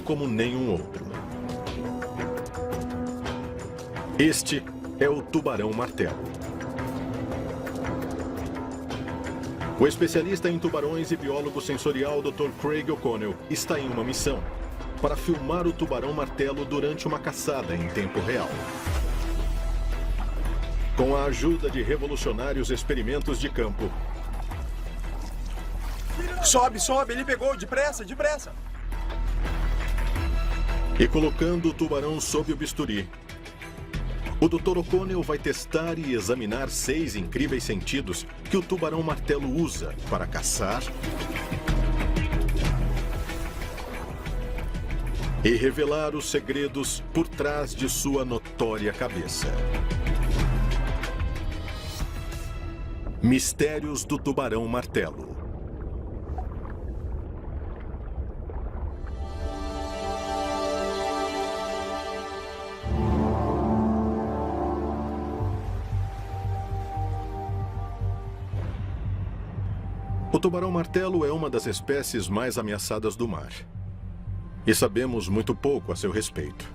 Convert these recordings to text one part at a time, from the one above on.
como nenhum outro. Este é o tubarão-martelo. O especialista em tubarões e biólogo sensorial Dr. Craig O'Connell está em uma missão para filmar o tubarão-martelo durante uma caçada em tempo real. Com a ajuda de revolucionários experimentos de campo. Sobe, sobe, ele pegou, depressa, depressa. E colocando o tubarão sob o bisturi, o Dr. O'Connell vai testar e examinar 6 incríveis sentidos que o tubarão-martelo usa para caçar e revelar os segredos por trás de sua notória cabeça. Mistérios do tubarão-martelo. O tubarão-martelo é uma das espécies mais ameaçadas do mar. E sabemos muito pouco a seu respeito.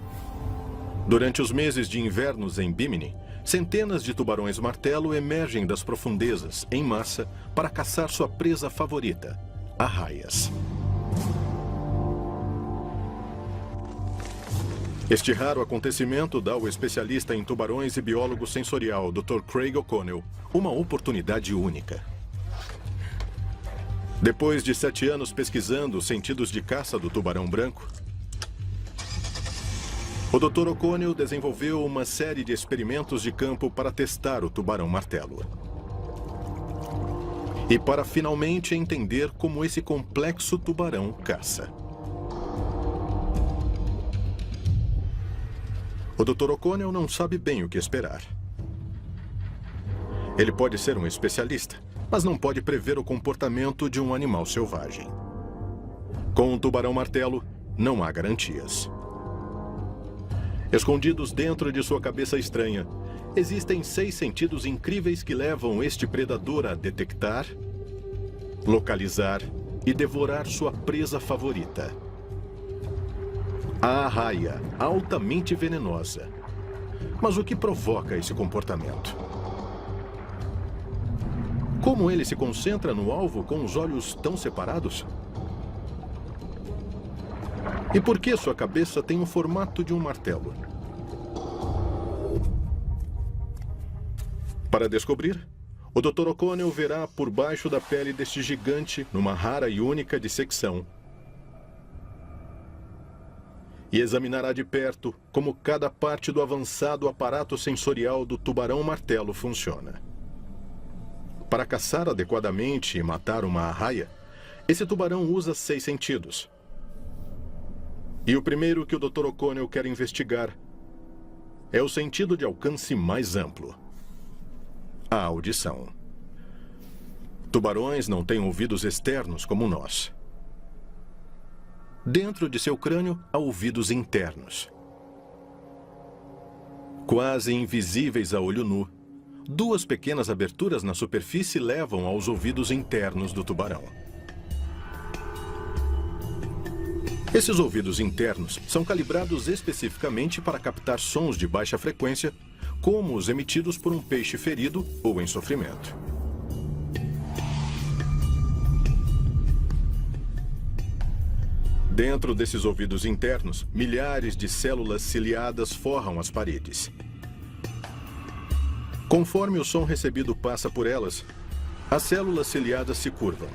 Durante os meses de invernos em Bimini, centenas de tubarões-martelo emergem das profundezas, em massa, para caçar sua presa favorita, arraias. Este raro acontecimento dá ao especialista em tubarões e biólogo sensorial Dr. Craig O'Connell uma oportunidade única. Depois de 7 anos pesquisando os sentidos de caça do tubarão branco, o Dr. O'Connell desenvolveu uma série de experimentos de campo para testar o tubarão-martelo. E para finalmente entender como esse complexo tubarão caça. O Dr. O'Connell não sabe bem o que esperar. Ele pode ser um especialista, mas não pode prever o comportamento de um animal selvagem. Com um tubarão-martelo, não há garantias. Escondidos dentro de sua cabeça estranha, existem 6 sentidos incríveis que levam este predador a detectar, localizar e devorar sua presa favorita. A arraia, altamente venenosa. Mas o que provoca esse comportamento? Como ele se concentra no alvo com os olhos tão separados? E por que sua cabeça tem o formato de um martelo? Para descobrir, o Dr. O'Connell verá por baixo da pele deste gigante numa rara e única dissecção. E examinará de perto como cada parte do avançado aparato sensorial do tubarão-martelo funciona. Para caçar adequadamente e matar uma arraia, esse tubarão usa 6 sentidos. E o primeiro que o Dr. O'Connell quer investigar é o sentido de alcance mais amplo: a audição. Tubarões não têm ouvidos externos como nós. Dentro de seu crânio há ouvidos internos. Quase invisíveis a olho nu, 2 pequenas aberturas na superfície levam aos ouvidos internos do tubarão. Esses ouvidos internos são calibrados especificamente para captar sons de baixa frequência, como os emitidos por um peixe ferido ou em sofrimento. Dentro desses ouvidos internos, milhares de células ciliadas forram as paredes. Conforme o som recebido passa por elas, as células ciliadas se curvam.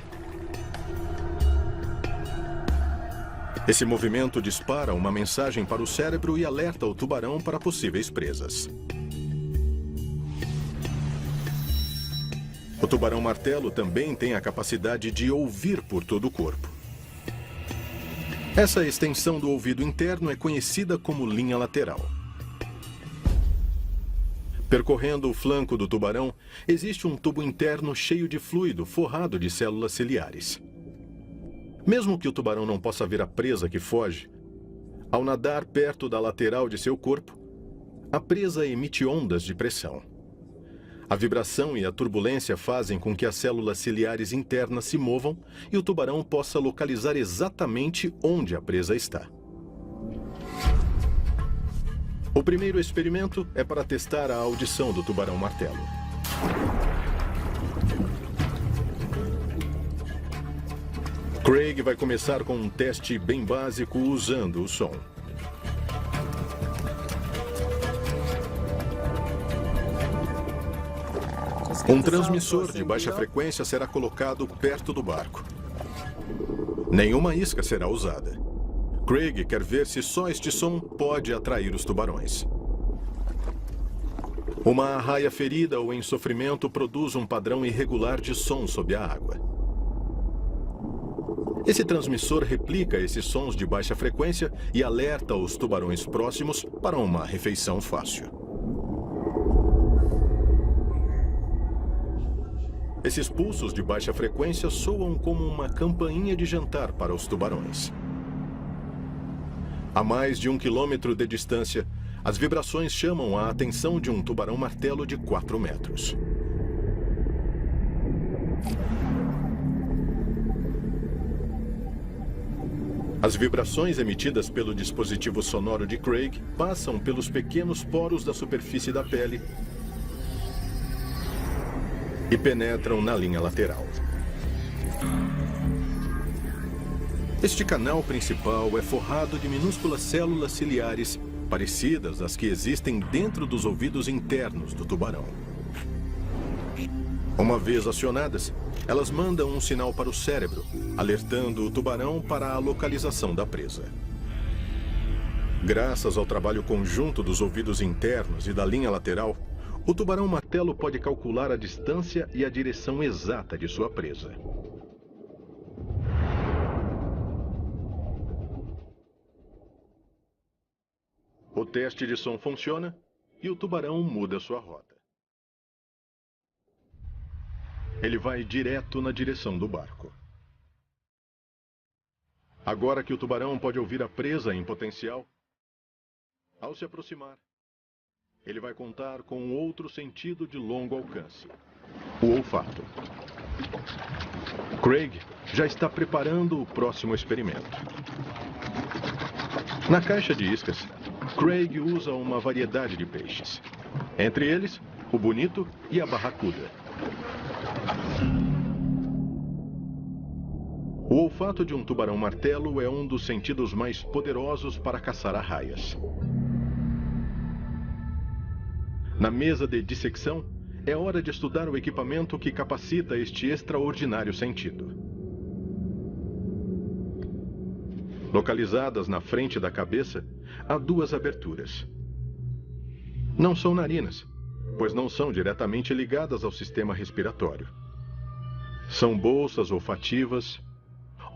Esse movimento dispara uma mensagem para o cérebro e alerta o tubarão para possíveis presas. O tubarão-martelo também tem a capacidade de ouvir por todo o corpo. Essa extensão do ouvido interno é conhecida como linha lateral. Percorrendo o flanco do tubarão, existe um tubo interno cheio de fluido forrado de células ciliares. Mesmo que o tubarão não possa ver a presa que foge, ao nadar perto da lateral de seu corpo, a presa emite ondas de pressão. A vibração e a turbulência fazem com que as células ciliares internas se movam e o tubarão possa localizar exatamente onde a presa está. O primeiro experimento é para testar a audição do tubarão-martelo. Craig vai começar com um teste bem básico usando o som. Um transmissor de baixa frequência será colocado perto do barco. Nenhuma isca será usada. Craig quer ver se só este som pode atrair os tubarões. Uma arraia ferida ou em sofrimento produz um padrão irregular de som sob a água. Esse transmissor replica esses sons de baixa frequência e alerta os tubarões próximos para uma refeição fácil. Esses pulsos de baixa frequência soam como uma campainha de jantar para os tubarões. A mais de 1 quilômetro de distância, as vibrações chamam a atenção de um tubarão-martelo de 4 metros. As vibrações emitidas pelo dispositivo sonoro de Craig passam pelos pequenos poros da superfície da pele e penetram na linha lateral. Este canal principal é forrado de minúsculas células ciliares parecidas às que existem dentro dos ouvidos internos do tubarão. Uma vez acionadas, elas mandam um sinal para o cérebro, alertando o tubarão para a localização da presa. Graças ao trabalho conjunto dos ouvidos internos e da linha lateral, o tubarão-martelo pode calcular a distância e a direção exata de sua presa. O teste de som funciona e o tubarão muda sua rota. Ele vai direto na direção do barco. Agora que o tubarão pode ouvir a presa em potencial, ao se aproximar, ele vai contar com outro sentido de longo alcance: o olfato. Craig já está preparando o próximo experimento. Na caixa de iscas, Craig usa uma variedade de peixes. Entre eles, o bonito e a barracuda. O olfato de um tubarão-martelo é um dos sentidos mais poderosos para caçar arraias. Na mesa de dissecção, é hora de estudar o equipamento que capacita este extraordinário sentido. Localizadas na frente da cabeça, há 2 aberturas. Não são narinas, pois não são diretamente ligadas ao sistema respiratório. São bolsas olfativas,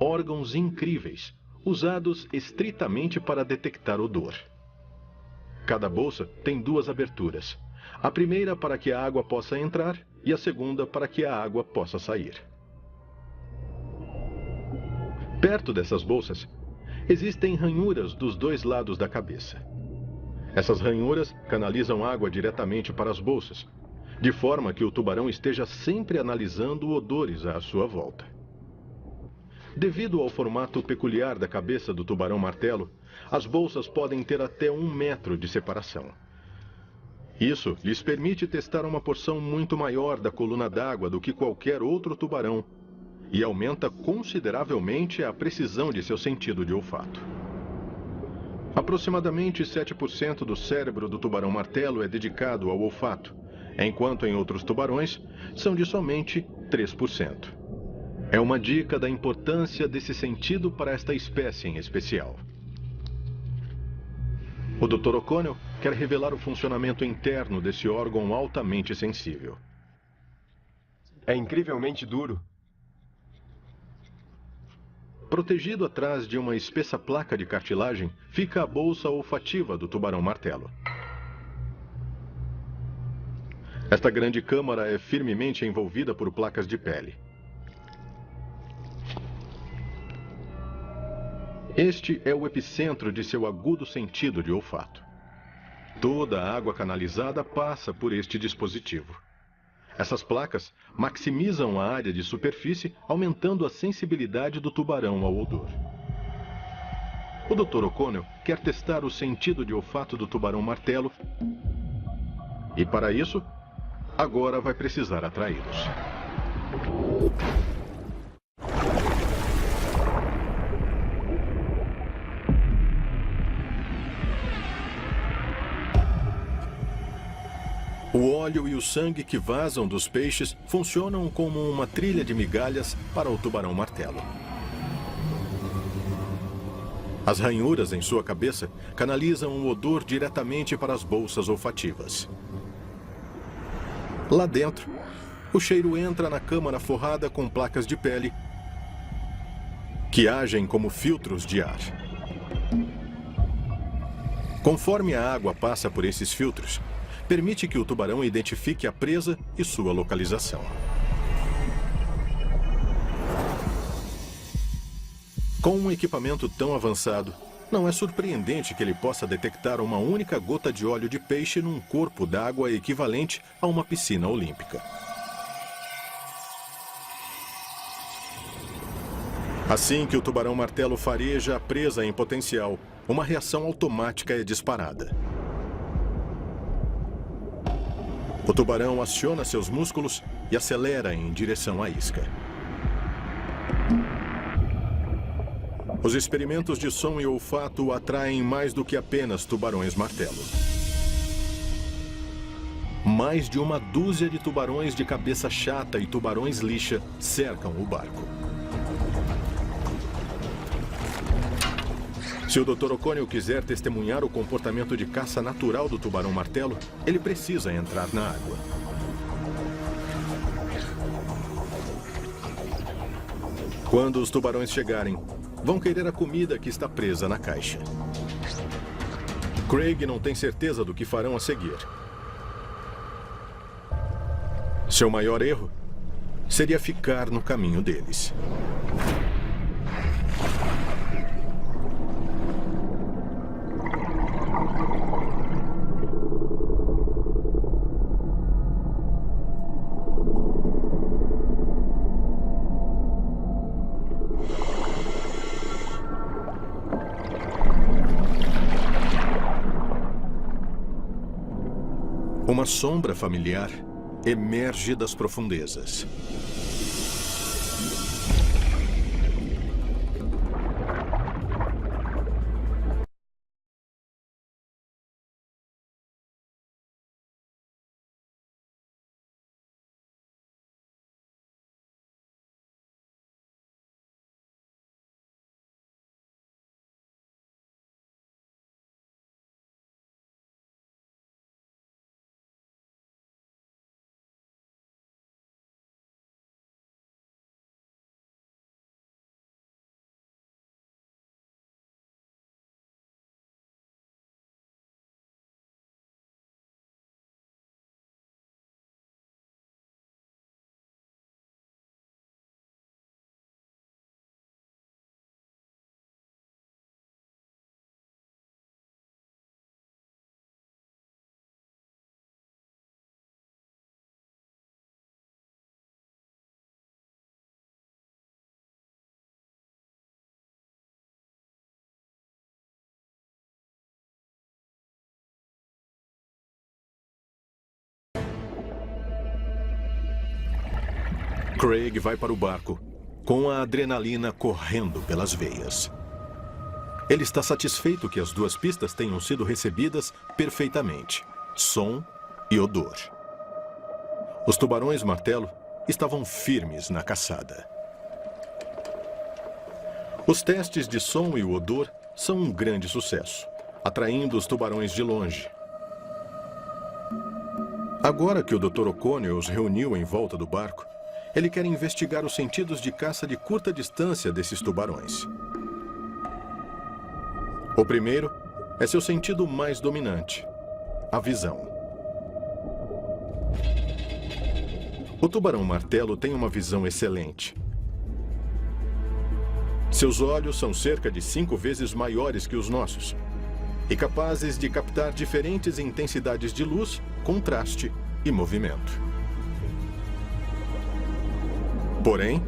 órgãos incríveis, usados estritamente para detectar odor. Cada bolsa tem 2 aberturas. A primeira para que a água possa entrar e a segunda para que a água possa sair. Perto dessas bolsas, existem ranhuras dos 2 lados da cabeça. Essas ranhuras canalizam água diretamente para as bolsas, de forma que o tubarão esteja sempre analisando odores à sua volta. Devido ao formato peculiar da cabeça do tubarão-martelo, as bolsas podem ter até 1 metro de separação. Isso lhes permite testar uma porção muito maior da coluna d'água do que qualquer outro tubarão e aumenta consideravelmente a precisão de seu sentido de olfato. Aproximadamente 7% do cérebro do tubarão-martelo é dedicado ao olfato, enquanto em outros tubarões são de somente 3%. É uma dica da importância desse sentido para esta espécie em especial. O Dr. O'Connell quer revelar o funcionamento interno desse órgão altamente sensível. É incrivelmente duro. Protegido atrás de uma espessa placa de cartilagem, fica a bolsa olfativa do tubarão-martelo. Esta grande câmara é firmemente envolvida por placas de pele. Este é o epicentro de seu agudo sentido de olfato. Toda a água canalizada passa por este dispositivo. Essas placas maximizam a área de superfície, aumentando a sensibilidade do tubarão ao odor. O Dr. O'Connell quer testar o sentido de olfato do tubarão-martelo e, para isso, agora vai precisar atraí-los. O óleo e o sangue que vazam dos peixes funcionam como uma trilha de migalhas para o tubarão-martelo. As ranhuras em sua cabeça canalizam o odor diretamente para as bolsas olfativas. Lá dentro, o cheiro entra na câmara forrada com placas de pele que agem como filtros de ar. Conforme a água passa por esses filtros, permite que o tubarão identifique a presa e sua localização. Com um equipamento tão avançado, não é surpreendente que ele possa detectar uma única gota de óleo de peixe num corpo d'água equivalente a uma piscina olímpica. Assim que o tubarão-martelo fareja a presa em potencial, uma reação automática é disparada. O tubarão aciona seus músculos e acelera em direção à isca. Os experimentos de som e olfato atraem mais do que apenas tubarões-martelo. Mais de uma dúzia de tubarões de cabeça chata e tubarões-lixa cercam o barco. Se o Dr. O'Connell quiser testemunhar o comportamento de caça natural do tubarão-martelo, ele precisa entrar na água. Quando os tubarões chegarem, vão querer a comida que está presa na caixa. Craig não tem certeza do que farão a seguir. Seu maior erro seria ficar no caminho deles. Uma sombra familiar emerge das profundezas. Craig vai para o barco, com a adrenalina correndo pelas veias. Ele está satisfeito que as duas pistas tenham sido recebidas perfeitamente: som e odor. Os tubarões-martelo estavam firmes na caçada. Os testes de som e o odor são um grande sucesso, atraindo os tubarões de longe. Agora que o Dr. O'Connell os reuniu em volta do barco, ele quer investigar os sentidos de caça de curta distância desses tubarões. O primeiro é seu sentido mais dominante: a visão. O tubarão-martelo tem uma visão excelente. Seus olhos são cerca de 5 vezes maiores que os nossos e capazes de captar diferentes intensidades de luz, contraste e movimento. Porém,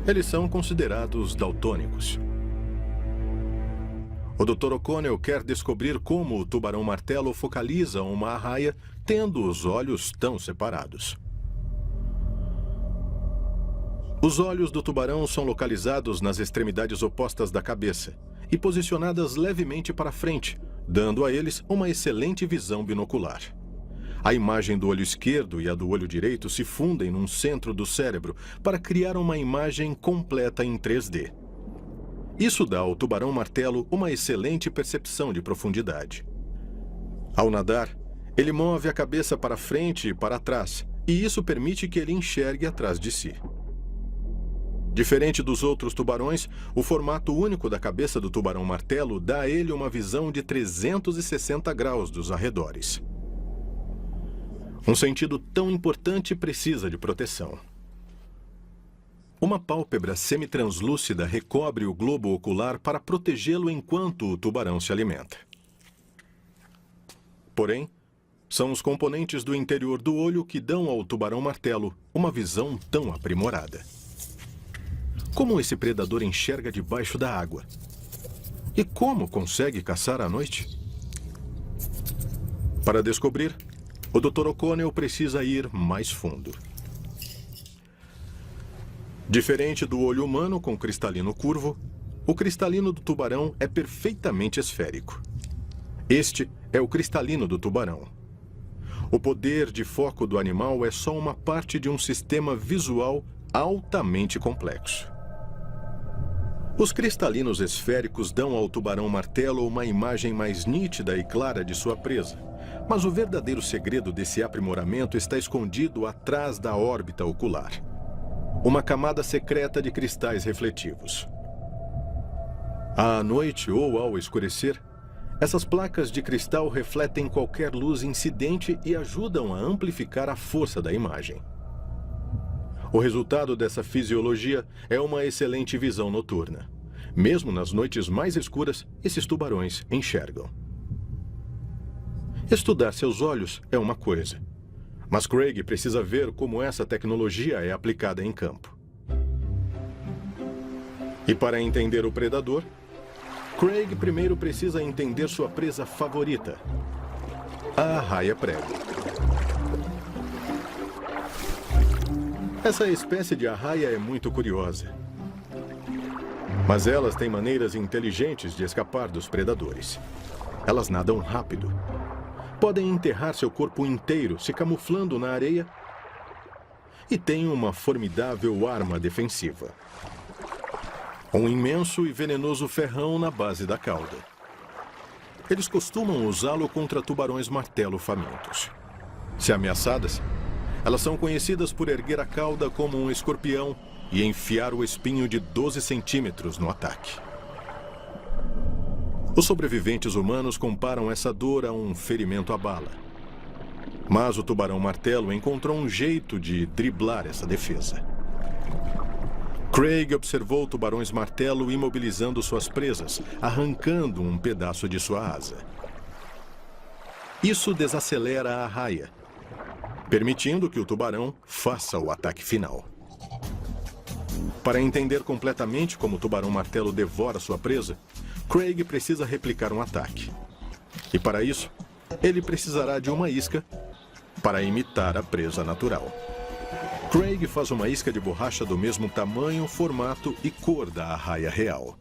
eles são considerados daltônicos. O Dr. O'Connell quer descobrir como o tubarão-martelo focaliza uma arraia tendo os olhos tão separados. Os olhos do tubarão são localizados nas extremidades opostas da cabeça e posicionadas levemente para frente, dando a eles uma excelente visão binocular. A imagem do olho esquerdo e a do olho direito se fundem num centro do cérebro para criar uma imagem completa em 3D. Isso dá ao tubarão-martelo uma excelente percepção de profundidade. Ao nadar, ele move a cabeça para frente e para trás, e isso permite que ele enxergue atrás de si. Diferente dos outros tubarões, o formato único da cabeça do tubarão-martelo dá a ele uma visão de 360 graus dos arredores. Um sentido tão importante precisa de proteção. Uma pálpebra semitranslúcida recobre o globo ocular para protegê-lo enquanto o tubarão se alimenta. Porém, são os componentes do interior do olho que dão ao tubarão-martelo uma visão tão aprimorada. Como esse predador enxerga debaixo da água? E como consegue caçar à noite? Para descobrir, o Dr. O'Connell precisa ir mais fundo. Diferente do olho humano com cristalino curvo, o cristalino do tubarão é perfeitamente esférico. Este é o cristalino do tubarão. O poder de foco do animal é só uma parte de um sistema visual altamente complexo. Os cristalinos esféricos dão ao tubarão-martelo uma imagem mais nítida e clara de sua presa, mas o verdadeiro segredo desse aprimoramento está escondido atrás da órbita ocular. Uma camada secreta de cristais refletivos. À noite ou ao escurecer, essas placas de cristal refletem qualquer luz incidente e ajudam a amplificar a força da imagem. O resultado dessa fisiologia é uma excelente visão noturna. Mesmo nas noites mais escuras, esses tubarões enxergam. Estudar seus olhos é uma coisa, mas Craig precisa ver como essa tecnologia é aplicada em campo. E para entender o predador, Craig primeiro precisa entender sua presa favorita, a arraia-prego. Essa espécie de arraia é muito curiosa. Mas elas têm maneiras inteligentes de escapar dos predadores. Elas nadam rápido. Podem enterrar seu corpo inteiro, se camuflando na areia. E têm uma formidável arma defensiva. Um imenso e venenoso ferrão na base da cauda. Eles costumam usá-lo contra tubarões-martelo famintos. Se ameaçadas, elas são conhecidas por erguer a cauda como um escorpião e enfiar o espinho de 12 centímetros no ataque. Os sobreviventes humanos comparam essa dor a um ferimento à bala. Mas o tubarão-martelo encontrou um jeito de driblar essa defesa. Craig observou tubarões-martelo imobilizando suas presas, arrancando um pedaço de sua asa. Isso desacelera a arraia, permitindo que o tubarão faça o ataque final. Para entender completamente como o tubarão-martelo devora sua presa, Craig precisa replicar um ataque. E para isso, ele precisará de uma isca para imitar a presa natural. Craig faz uma isca de borracha do mesmo tamanho, formato e cor da arraia real.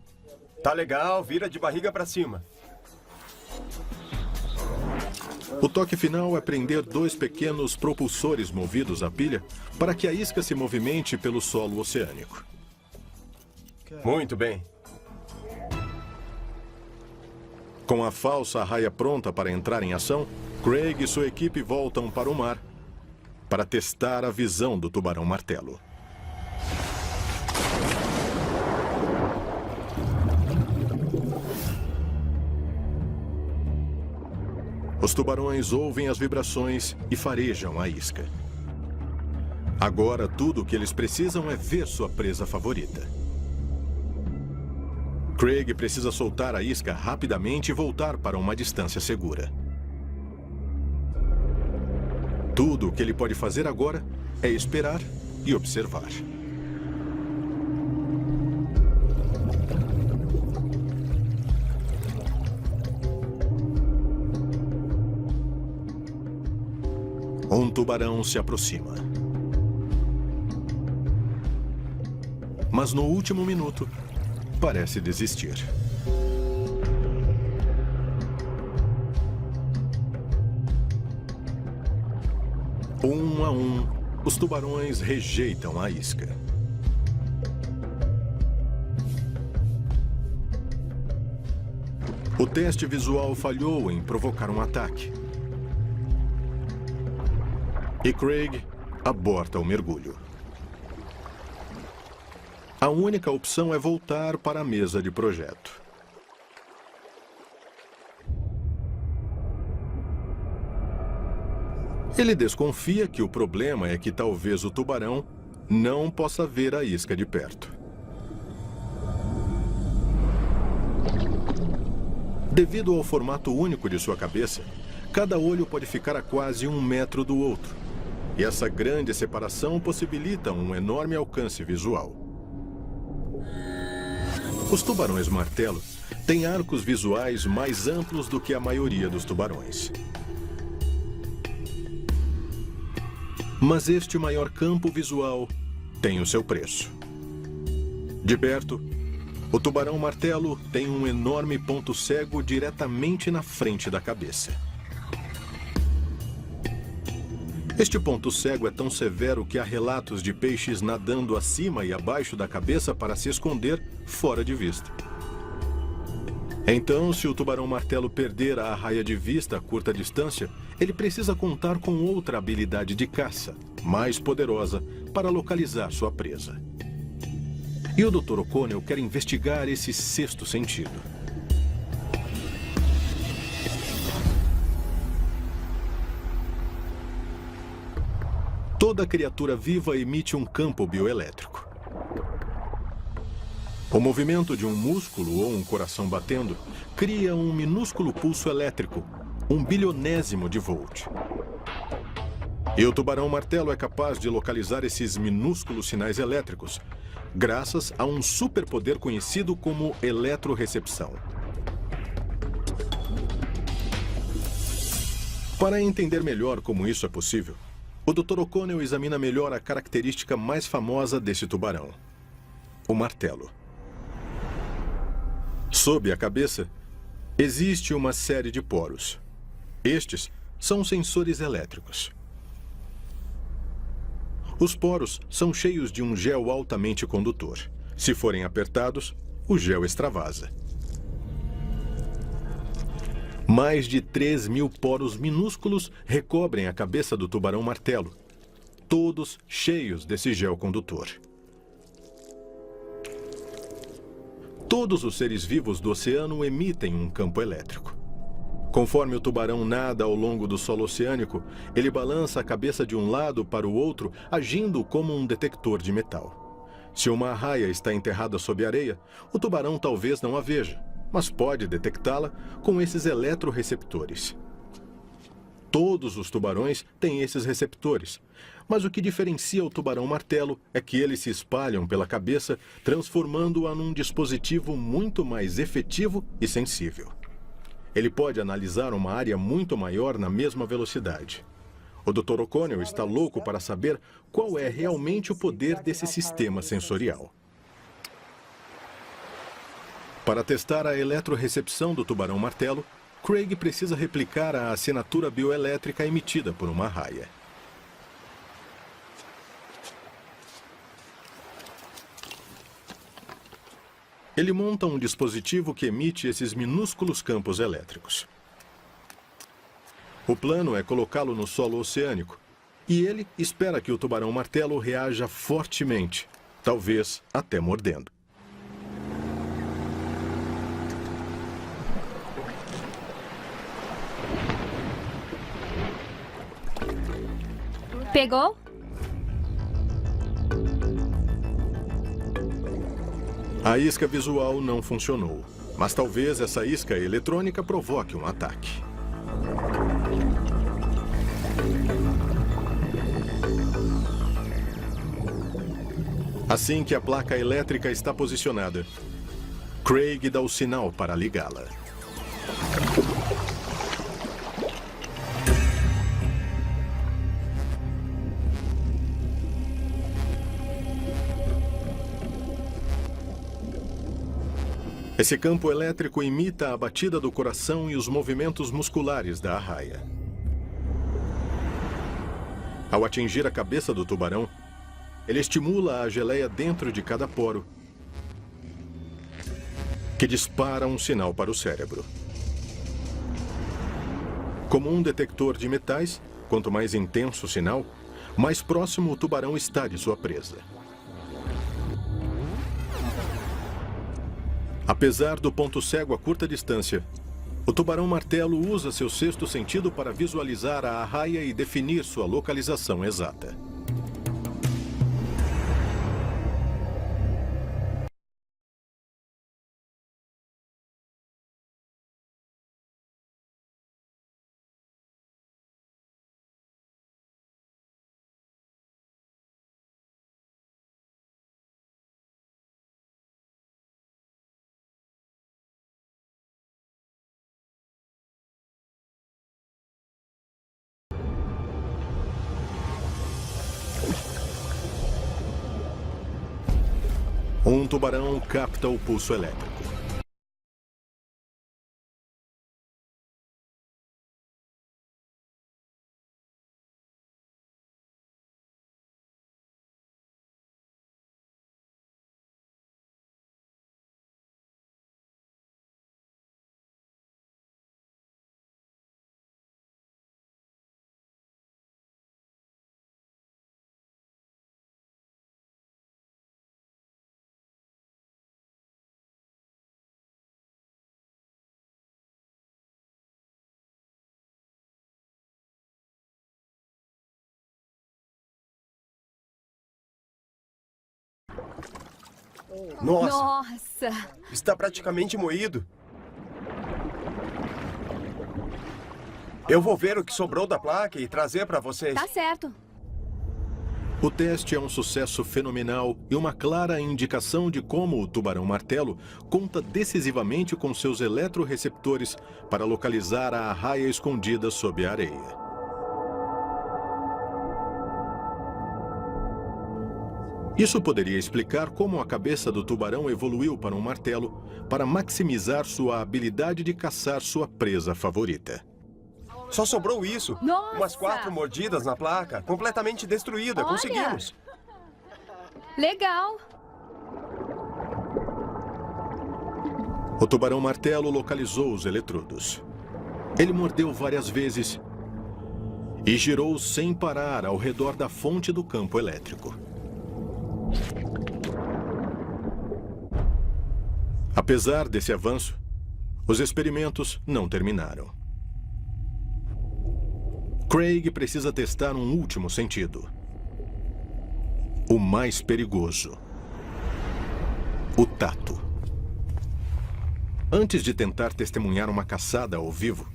Tá legal, vira de barriga para cima. O toque final é prender 2 pequenos propulsores movidos a pilha para que a isca se movimente pelo solo oceânico. Muito bem. Com a falsa arraia pronta para entrar em ação, Craig e sua equipe voltam para o mar para testar a visão do tubarão-martelo. Os tubarões ouvem as vibrações e farejam a isca. Agora, tudo o que eles precisam é ver sua presa favorita. Craig precisa soltar a isca rapidamente e voltar para uma distância segura. Tudo o que ele pode fazer agora é esperar e observar. Um tubarão se aproxima. Mas no último minuto, parece desistir. Um a um, os tubarões rejeitam a isca. O teste visual falhou em provocar um ataque. E Craig aborta o mergulho. A única opção é voltar para a mesa de projeto. Ele desconfia que o problema é que talvez o tubarão não possa ver a isca de perto. Devido ao formato único de sua cabeça, cada olho pode ficar a quase 1 metro do outro. E essa grande separação possibilita um enorme alcance visual. Os tubarões martelo têm arcos visuais mais amplos do que a maioria dos tubarões. Mas este maior campo visual tem o seu preço. De perto, o tubarão martelo tem um enorme ponto cego diretamente na frente da cabeça. Este ponto cego é tão severo que há relatos de peixes nadando acima e abaixo da cabeça para se esconder fora de vista. Então, se o tubarão martelo perder a arraia de vista a curta distância, ele precisa contar com outra habilidade de caça, mais poderosa, para localizar sua presa. E o Dr. O'Connell quer investigar esse sexto sentido. Toda criatura viva emite um campo bioelétrico. O movimento de um músculo ou um coração batendo cria um minúsculo pulso elétrico, 1 bilionésimo de volt. E o tubarão martelo é capaz de localizar esses minúsculos sinais elétricos, graças a um superpoder conhecido como eletrorecepção. Para entender melhor como isso é possível, o Dr. O'Connell examina melhor a característica mais famosa desse tubarão: o martelo. Sob a cabeça, existe uma série de poros. Estes são sensores elétricos. Os poros são cheios de um gel altamente condutor. Se forem apertados, o gel extravasa. Mais de 3.000 poros minúsculos recobrem a cabeça do tubarão martelo, todos cheios desse gel condutor. Todos os seres vivos do oceano emitem um campo elétrico. Conforme o tubarão nada ao longo do solo oceânico, ele balança a cabeça de um lado para o outro, agindo como um detector de metal. Se uma arraia está enterrada sob areia, o tubarão talvez não a veja, mas pode detectá-la com esses eletroreceptores. Todos os tubarões têm esses receptores, mas o que diferencia o tubarão martelo é que eles se espalham pela cabeça, transformando-a num dispositivo muito mais efetivo e sensível. Ele pode analisar uma área muito maior na mesma velocidade. O Dr. O'Connell está louco para saber qual é realmente o poder desse sistema sensorial. Para testar a eletrorecepção do tubarão martelo, Craig precisa replicar a assinatura bioelétrica emitida por uma arraia. Ele monta um dispositivo que emite esses minúsculos campos elétricos. O plano é colocá-lo no solo oceânico, e ele espera que o tubarão martelo reaja fortemente, talvez até mordendo. Pegou? A isca visual não funcionou, mas talvez essa isca eletrônica provoque um ataque. Assim que a placa elétrica está posicionada, Craig dá o sinal para ligá-la. Esse campo elétrico imita a batida do coração e os movimentos musculares da arraia. Ao atingir a cabeça do tubarão, ele estimula a geleia dentro de cada poro, que dispara um sinal para o cérebro. Como um detector de metais, quanto mais intenso o sinal, mais próximo o tubarão está de sua presa. Apesar do ponto cego a curta distância, o tubarão-martelo usa seu sexto sentido para visualizar a arraia e definir sua localização exata. Um tubarão capta o pulso elétrico. Nossa, Nossa! está praticamente moído. Eu vou ver o que sobrou da placa e trazer para vocês. Tá certo. O teste é um sucesso fenomenal e uma clara indicação de como o tubarão-martelo conta decisivamente com seus eletroreceptores para localizar a arraia escondida sob a areia. Isso poderia explicar como a cabeça do tubarão evoluiu para um martelo para maximizar sua habilidade de caçar sua presa favorita. Só sobrou isso. Nossa! Umas 4 mordidas na placa, completamente destruída. Olha! Conseguimos. Legal. O tubarão-martelo localizou os eletrodos. Ele mordeu várias vezes e girou sem parar ao redor da fonte do campo elétrico. Apesar desse avanço, os experimentos não terminaram. Craig precisa testar um último sentido. O mais perigoso. O tato. Antes de tentar testemunhar uma caçada ao vivo,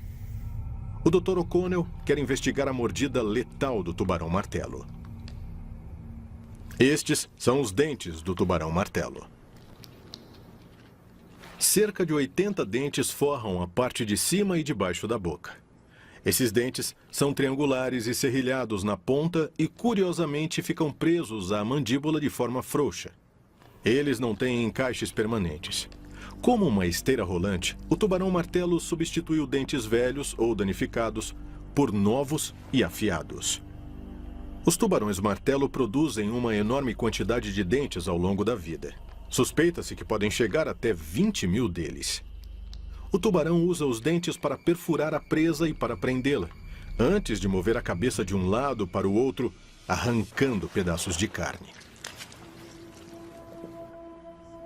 o Dr. O'Connell quer investigar a mordida letal do tubarão-martelo. Estes são os dentes do tubarão-martelo. Cerca de 80 dentes forram a parte de cima e de baixo da boca. Esses dentes são triangulares e serrilhados na ponta e, curiosamente, ficam presos à mandíbula de forma frouxa. Eles não têm encaixes permanentes. Como uma esteira rolante, o tubarão-martelo substituiu dentes velhos ou danificados por novos e afiados. Os tubarões-martelo produzem uma enorme quantidade de dentes ao longo da vida. Suspeita-se que podem chegar até 20 mil deles. O tubarão usa os dentes para perfurar a presa e para prendê-la, antes de mover a cabeça de um lado para o outro, arrancando pedaços de carne.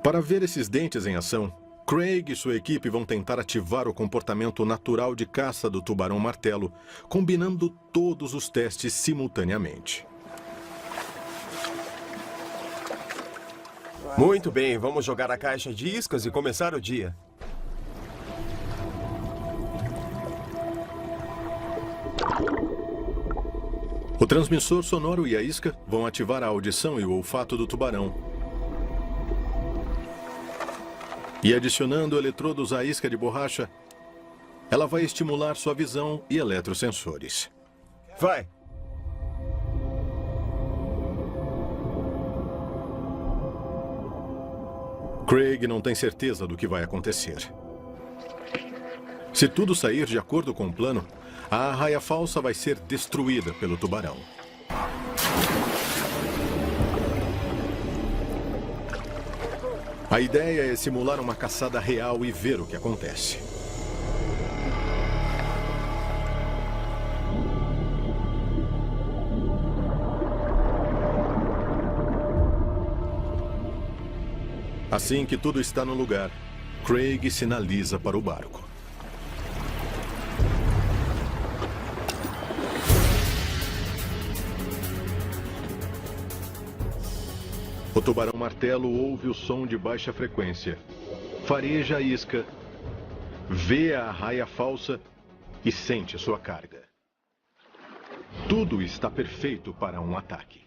Para ver esses dentes em ação, Craig e sua equipe vão tentar ativar o comportamento natural de caça do tubarão-martelo, combinando todos os testes simultaneamente. Muito bem, vamos jogar a caixa de iscas e começar o dia. O transmissor sonoro e a isca vão ativar a audição e o olfato do tubarão. E adicionando eletrodos à isca de borracha, ela vai estimular sua visão e eletrosensores. Vai! Craig não tem certeza do que vai acontecer. Se tudo sair de acordo com o plano, a arraia falsa vai ser destruída pelo tubarão. A ideia é simular uma caçada real e ver o que acontece. Assim que tudo está no lugar, Craig sinaliza para o barco. O tubarão-martelo ouve o som de baixa frequência, fareja a isca, vê a arraia falsa e sente sua carga. Tudo está perfeito para um ataque.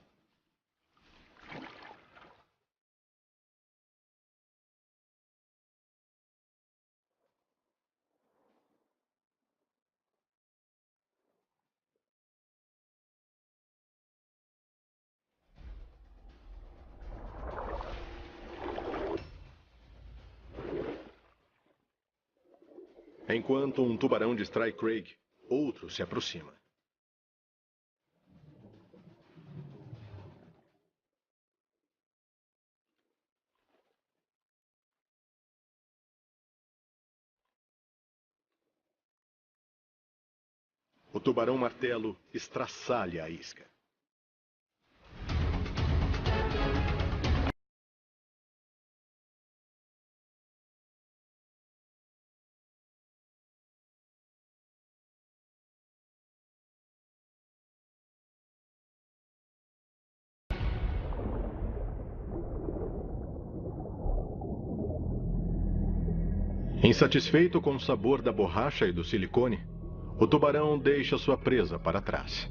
Enquanto um tubarão distrai Craig, outro se aproxima. O tubarão-martelo estraçalha a isca. Insatisfeito com o sabor da borracha e do silicone, o tubarão deixa sua presa para trás.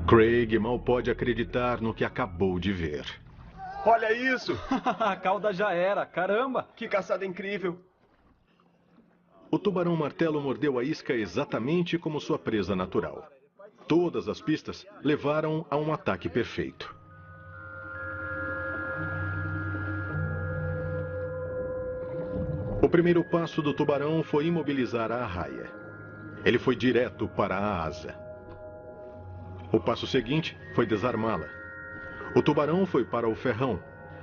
Craig mal pode acreditar no que acabou de ver. Olha isso! A cauda já era, caramba! Que caçada incrível! O tubarão-martelo mordeu a isca exatamente como sua presa natural. Todas as pistas levaram a um ataque perfeito. O primeiro passo do tubarão foi imobilizar a arraia. Ele foi direto para a asa. O passo seguinte foi desarmá-la. O tubarão foi para o ferrão,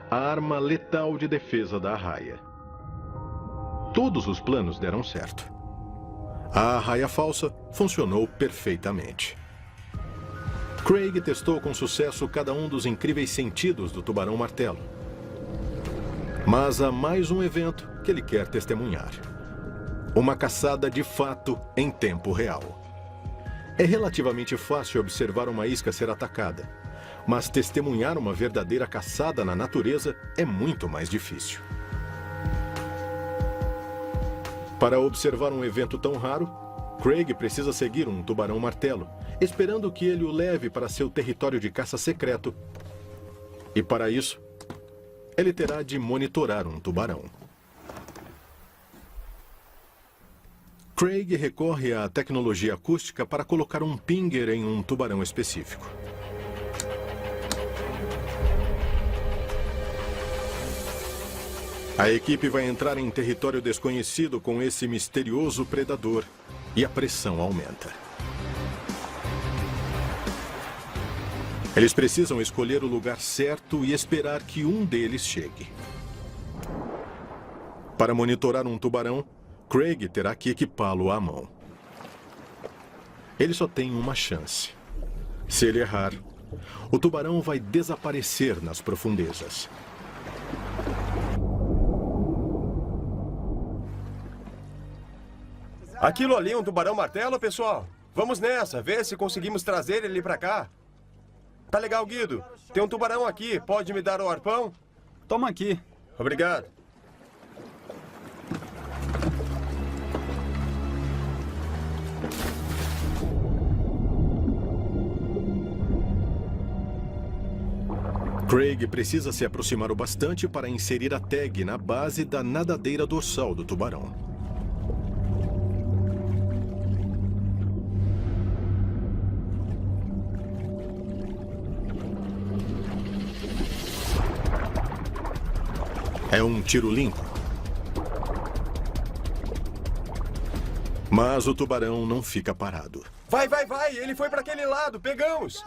a arma letal de defesa da arraia. Todos os planos deram certo. A arraia falsa funcionou perfeitamente. Craig testou com sucesso cada um dos incríveis sentidos do tubarão-martelo. Mas há mais um evento que ele quer testemunhar. Uma caçada de fato em tempo real. É relativamente fácil observar uma isca ser atacada, mas testemunhar uma verdadeira caçada na natureza é muito mais difícil. Para observar um evento tão raro, Craig precisa seguir um tubarão-martelo, esperando que ele o leve para seu território de caça secreto. E para isso, ele terá de monitorar um tubarão. Craig recorre à tecnologia acústica para colocar um pinger em um tubarão específico. A equipe vai entrar em território desconhecido com esse misterioso predador e a pressão aumenta. Eles precisam escolher o lugar certo e esperar que um deles chegue. Para monitorar um tubarão, Craig terá que equipá-lo à mão. Ele só tem uma chance. Se ele errar, o tubarão vai desaparecer nas profundezas. Aquilo ali é um tubarão-martelo, pessoal? Vamos nessa, ver se conseguimos trazer ele pra cá. Tá legal, Guido. Tem um tubarão aqui. Pode me dar o arpão? Toma aqui. Obrigado. Craig precisa se aproximar o bastante para inserir a tag na base da nadadeira dorsal do tubarão. É um tiro limpo. Mas o tubarão não fica parado. Vai, vai, vai! Ele foi para aquele lado! Pegamos!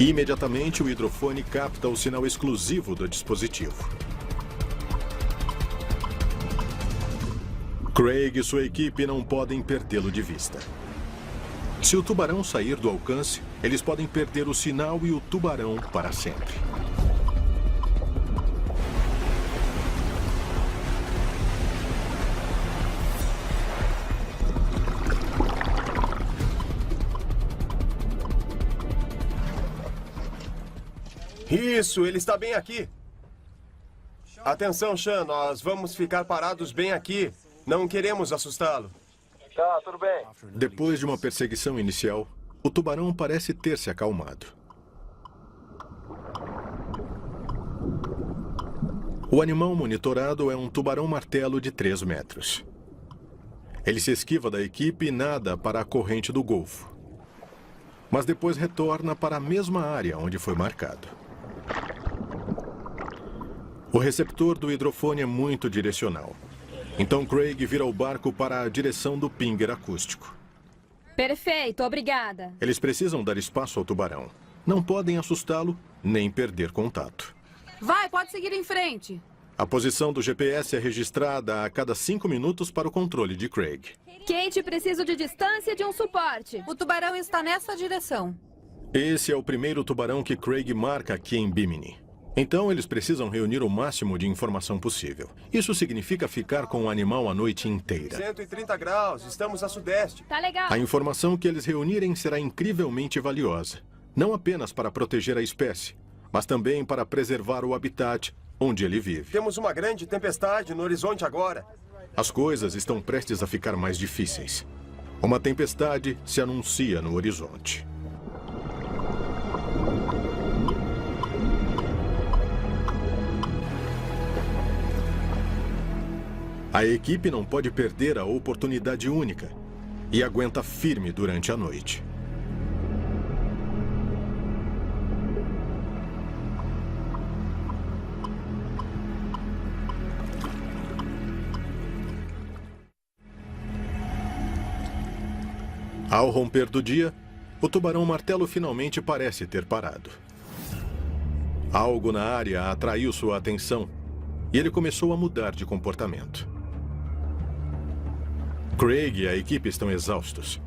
Imediatamente, o hidrofone capta o sinal exclusivo do dispositivo. Craig e sua equipe não podem perdê-lo de vista. Se o tubarão sair do alcance, eles podem perder o sinal e o tubarão para sempre. Isso, ele está bem aqui. Atenção, Sean, nós vamos ficar parados bem aqui. Não queremos assustá-lo. Tá, tudo bem. Depois de uma perseguição inicial, o tubarão parece ter se acalmado. O animal monitorado é um tubarão-martelo de 3 metros. Ele se esquiva da equipe e nada para a corrente do Golfo. Mas depois retorna para a mesma área onde foi marcado. O receptor do hidrofone é muito direcional. Então Craig vira o barco para a direção do pinger acústico. Perfeito, obrigada. Eles precisam dar espaço ao tubarão. Não podem assustá-lo, nem perder contato. Vai, pode seguir em frente. A posição do GPS é registrada a cada 5 minutos para o controle de Craig. Kate, preciso de distância e de um suporte. O tubarão está nessa direção. Esse é o primeiro tubarão que Craig marca aqui em Bimini. Então eles precisam reunir o máximo de informação possível. Isso significa ficar com o animal a noite inteira. 130 graus, estamos a sudeste. Tá legal. A informação que eles reunirem será incrivelmente valiosa. Não apenas para proteger a espécie, mas também para preservar o habitat onde ele vive. Temos uma grande tempestade no horizonte agora. As coisas estão prestes a ficar mais difíceis. Uma tempestade se anuncia no horizonte. A equipe não pode perder a oportunidade única e aguenta firme durante a noite. Ao romper do dia, o tubarão-martelo finalmente parece ter parado. Algo na área atraiu sua atenção e ele começou a mudar de comportamento. Craig e a equipe estão exaustos.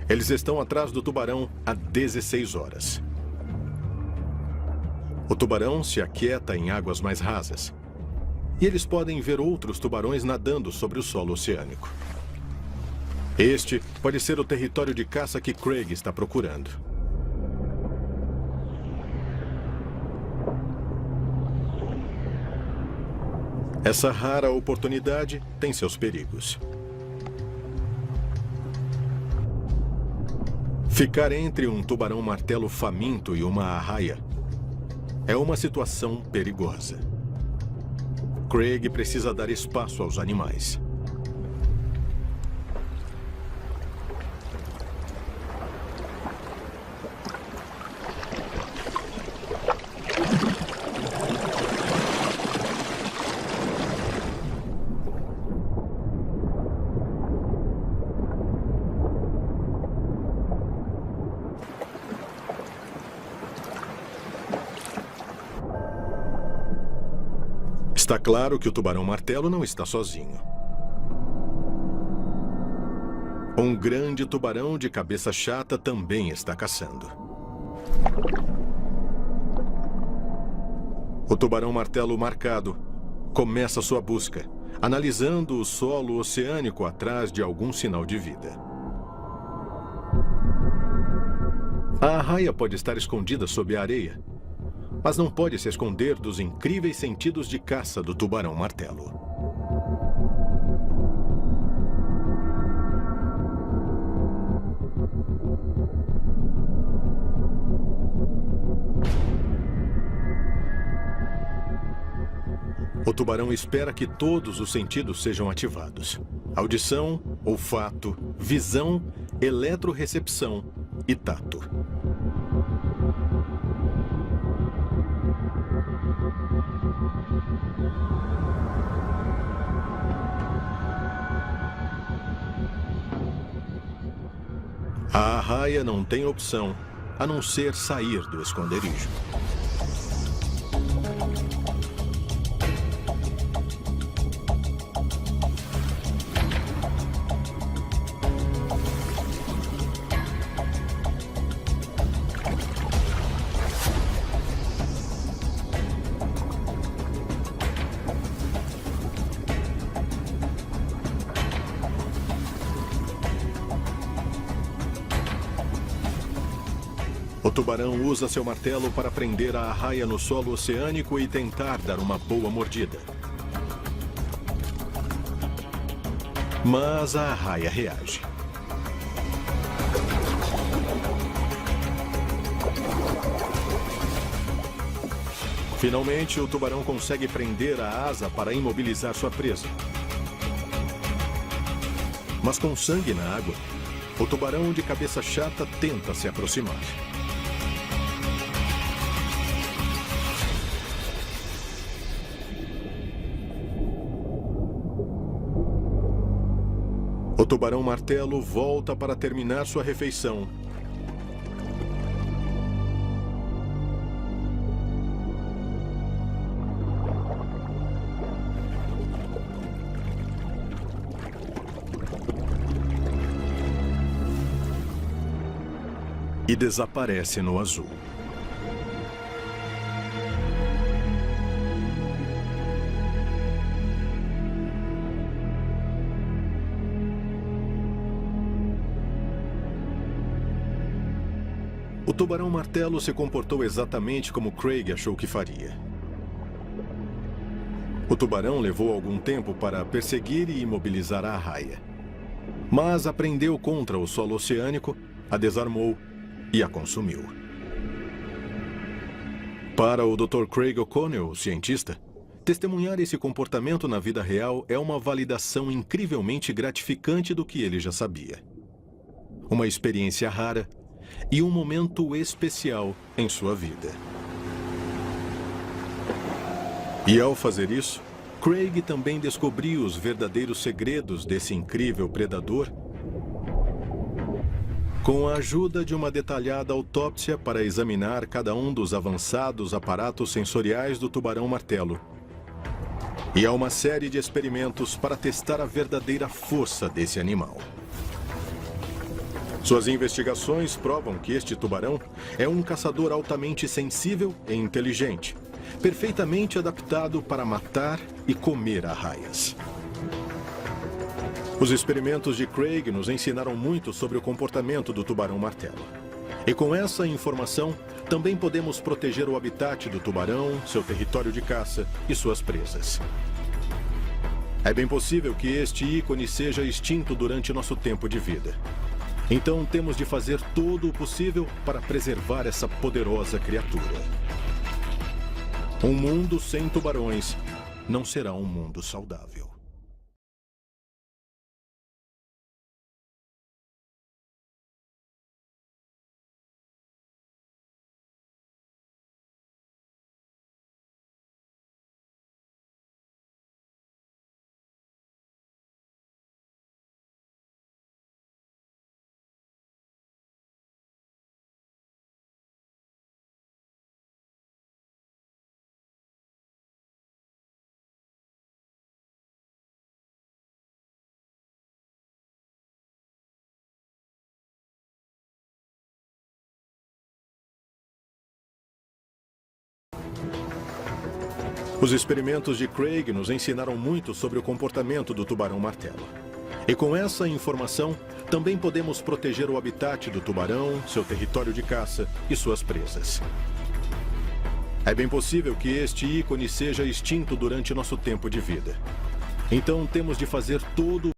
Eles estão atrás do tubarão há 16 horas. O tubarão se aquieta em águas mais rasas. E eles podem ver outros tubarões nadando sobre o solo oceânico. Este pode ser o território de caça que Craig está procurando. Essa rara oportunidade tem seus perigos. Ficar entre um tubarão-martelo faminto e uma arraia é uma situação perigosa. Craig precisa dar espaço aos animais. Está claro que o tubarão-martelo não está sozinho. Um grande tubarão de cabeça chata também está caçando. O tubarão-martelo marcado começa sua busca, analisando o solo oceânico atrás de algum sinal de vida. A arraia pode estar escondida sob a areia, mas não pode se esconder dos incríveis sentidos de caça do tubarão-martelo. O tubarão espera que todos os sentidos sejam ativados: audição, olfato, visão, eletrorecepção e tato. A arraia não tem opção a não ser sair do esconderijo. O tubarão usa seu martelo para prender a arraia no solo oceânico e tentar dar uma boa mordida. Mas a arraia reage. Finalmente, o tubarão consegue prender a asa para imobilizar sua presa. Mas com sangue na água, o tubarão de cabeça chata tenta se aproximar. O tubarão martelo volta para terminar sua refeição. E desaparece no azul. O tubarão martelo se comportou exatamente como Craig achou que faria. O tubarão levou algum tempo para perseguir e imobilizar a arraia. Mas aprendeu contra o solo oceânico, a desarmou e a consumiu. Para o Dr. Craig O'Connell, cientista, testemunhar esse comportamento na vida real é uma validação incrivelmente gratificante do que ele já sabia. Uma experiência rara e um momento especial em sua vida. E ao fazer isso, Craig também descobriu os verdadeiros segredos desse incrível predador com a ajuda de uma detalhada autópsia para examinar cada um dos avançados aparatos sensoriais do tubarão martelo e a uma série de experimentos para testar a verdadeira força desse animal. Suas investigações provam que este tubarão é um caçador altamente sensível e inteligente, perfeitamente adaptado para matar e comer arraias. Os experimentos de Craig nos ensinaram muito sobre o comportamento do tubarão martelo. E com essa informação, também podemos proteger o habitat do tubarão, seu território de caça e suas presas. É bem possível que este ícone seja extinto durante nosso tempo de vida. Então temos de fazer todo o possível para preservar essa poderosa criatura. Um mundo sem tubarões não será um mundo saudável. Os experimentos de Craig nos ensinaram muito sobre o comportamento do tubarão martelo. E com essa informação, também podemos proteger o habitat do tubarão, seu território de caça e suas presas. É bem possível que este ícone seja extinto durante nosso tempo de vida. Então temos de fazer todo